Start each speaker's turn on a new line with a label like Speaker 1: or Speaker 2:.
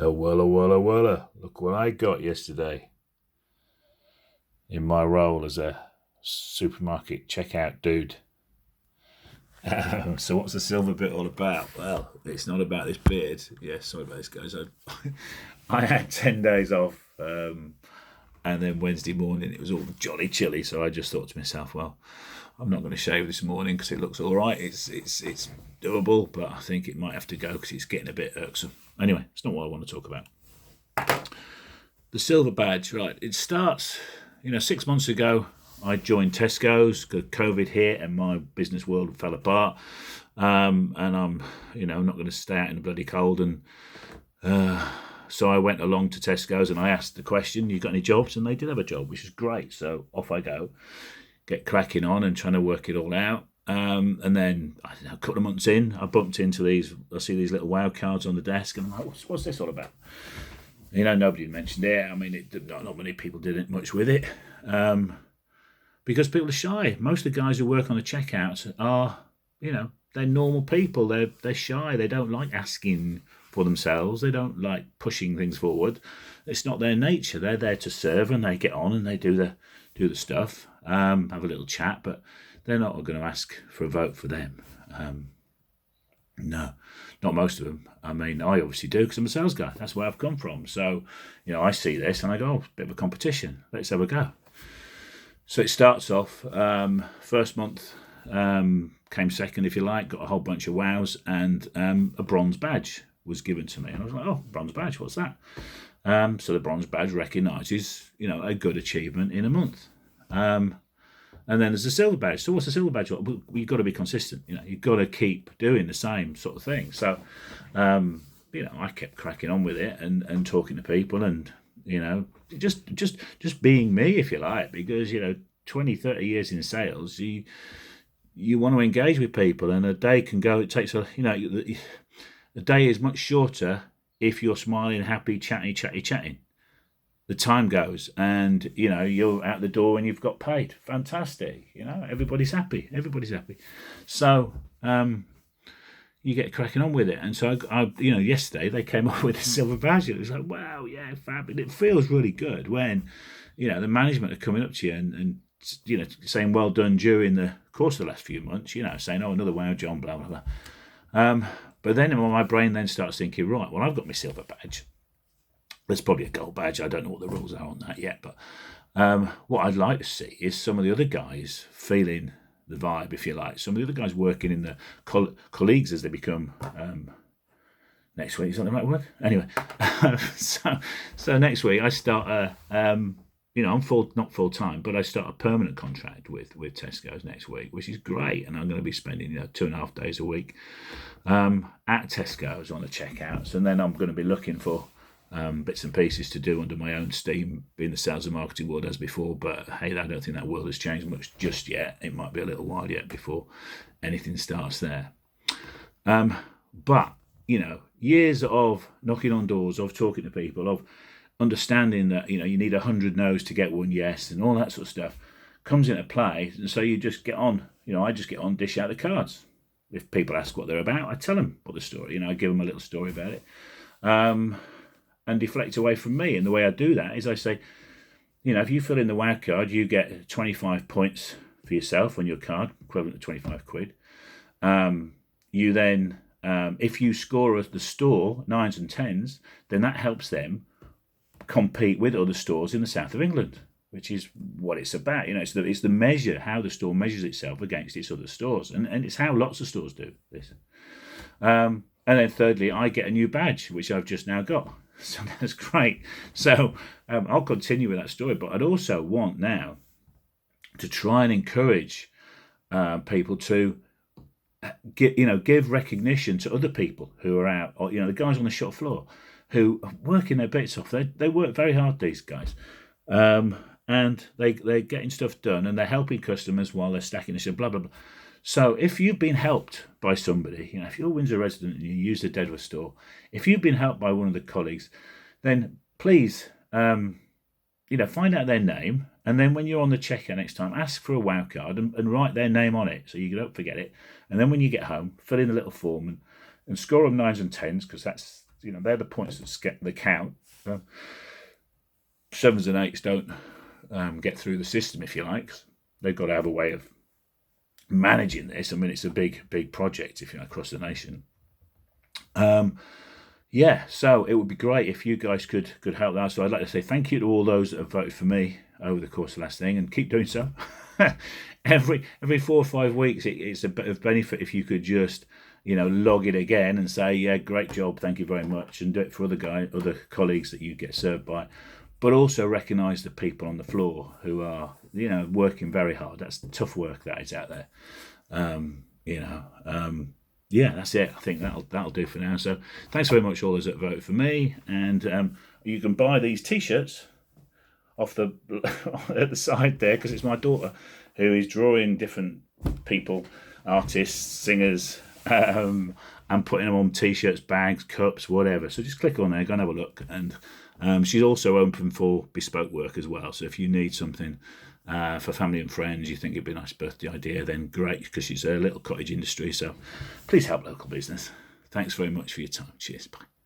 Speaker 1: Look what I got yesterday in my role as a supermarket checkout dude. So what's the silver bit all about? Well, it's not about this beard. Yeah, sorry about this, guys. I had 10 days off, and then Wednesday morning it was all jolly chilly, so I just thought to myself, well, I'm not going to shave this morning because it looks all right. It's doable, but I think it might have to go because it's getting a bit irksome. Anyway, it's not what I want to talk about. The silver badge, right? It starts, 6 months ago, I joined Tesco's because COVID hit and my business world fell apart. And I'm, not going to stay out in the bloody cold. And so I went along to Tesco's and I asked the question, you got any jobs? And they did have a job, which is great. So off I go, get cracking on and trying to work it all out. And then, I don't know, a couple of months in, I bumped into I see these little wow cards on the desk and I'm like, what's this all about? Nobody mentioned it. I mean, not many people did it much with it. Because people are shy. Most of the guys who work on the checkouts are, they're normal people. They're shy. They don't like asking for themselves. They don't like pushing things forward. It's not their nature. They're there to serve and they get on and they do the stuff, have a little chat, but they're not going to ask for a vote for them. No, not most of them. I mean, I obviously do because I'm a sales guy. That's where I've come from. So, I see this and I go, oh, bit of a competition. Let's have a go. So it starts off, first month came second, if you like, got a whole bunch of wows and a bronze badge was given to me. And I was like, oh, bronze badge, what's that? So the bronze badge recognises, a good achievement in a month. And then there's a silver badge. So what's a silver badge? Well, you've got to be consistent. You've got to keep doing the same sort of thing. So, I kept cracking on with it and talking to people and, just being me, if you like, because, 20, 30 years in sales, you want to engage with people and a day can go, it takes the day is much shorter if you're smiling, happy, chatting. The time goes and, you're out the door and you've got paid. Fantastic. Everybody's happy. So, you get cracking on with it. And so, yesterday they came up with a silver badge. It was like, wow, yeah, fab. And it feels really good when, the management are coming up to you and saying well done during the course of the last few months, saying, oh, another wow, John, blah, blah, blah. But then my brain then starts thinking, right, well, I've got my silver badge. There's probably a gold badge. I don't know what the rules are on that yet. But what I'd like to see is some of the other guys feeling the vibe, if you like. Some of the other guys working in the colleagues as they become next week. Is that the right word? Anyway, so next week I start I'm not full time, but I start a permanent contract with Tesco's next week, which is great. And I'm going to be spending 2.5 days a week at Tesco's on the checkouts, and then I'm going to be looking for bits and pieces to do under my own steam, being the sales and marketing world as before. But hey, I don't think that world has changed much just yet. It might be a little while yet before anything starts there. But years of knocking on doors, of talking to people, of understanding that you need 100 no's to get one yes, and all that sort of stuff comes into play. And so you just get on. I just get on, dish out the cards. If people ask what they're about, I tell them what the story. I give them a little story about it. And deflect away from me. And the way I do that is I say, if you fill in the WOW card, you get 25 points for yourself on your card, equivalent to 25 quid. You then, if you score at the store 9s and 10s, then that helps them compete with other stores in the south of England, which is what it's about. It's the measure, how the store measures itself against its other stores. And it's how lots of stores do this. And then thirdly, I get a new badge, which I've just now got. So that's great. So I'll continue with that story, but I'd also want now to try and encourage people to give recognition to other people who are out, or the guys on the shop floor who are working their bits off. They work very hard, these guys, and they're getting stuff done and they're helping customers while they're stacking the shit, blah blah blah. So if you've been helped by somebody, if you're a Windsor resident and you use the Dedworth store, if you've been helped by one of the colleagues, then please, find out their name. And then when you're on the checkout next time, ask for a WOW card and write their name on it so you don't forget it. And then when you get home, fill in a little form and score them 9s and 10s because that's they're the points that count. Sevens and eights don't get through the system, if you like. They've got to have a way of managing this. I mean, it's a big project, if you know, across the nation. Yeah, so it would be great if you guys could help that. So I'd like to say thank you to all those that have voted for me over the course of the last thing, and keep doing so. every 4 or 5 weeks, it's a bit of benefit if you could just log it again and say, yeah, great job, thank you very much, and do it for other colleagues that you get served by. But also recognise the people on the floor who are working very hard. That's tough work that is out there. Yeah, that's it. I think that'll do for now. So thanks very much all those that voted for me, and you can buy these T-shirts off the at the side there, because it's my daughter who is drawing different people, artists, singers, and putting them on T-shirts, bags, cups, whatever. So just click on there, go and have a look. And she's also open for bespoke work as well. So if you need something for family and friends, you think it'd be a nice birthday idea, then great, because she's a little cottage industry. So please help local business. Thanks very much for your time. Cheers. Bye.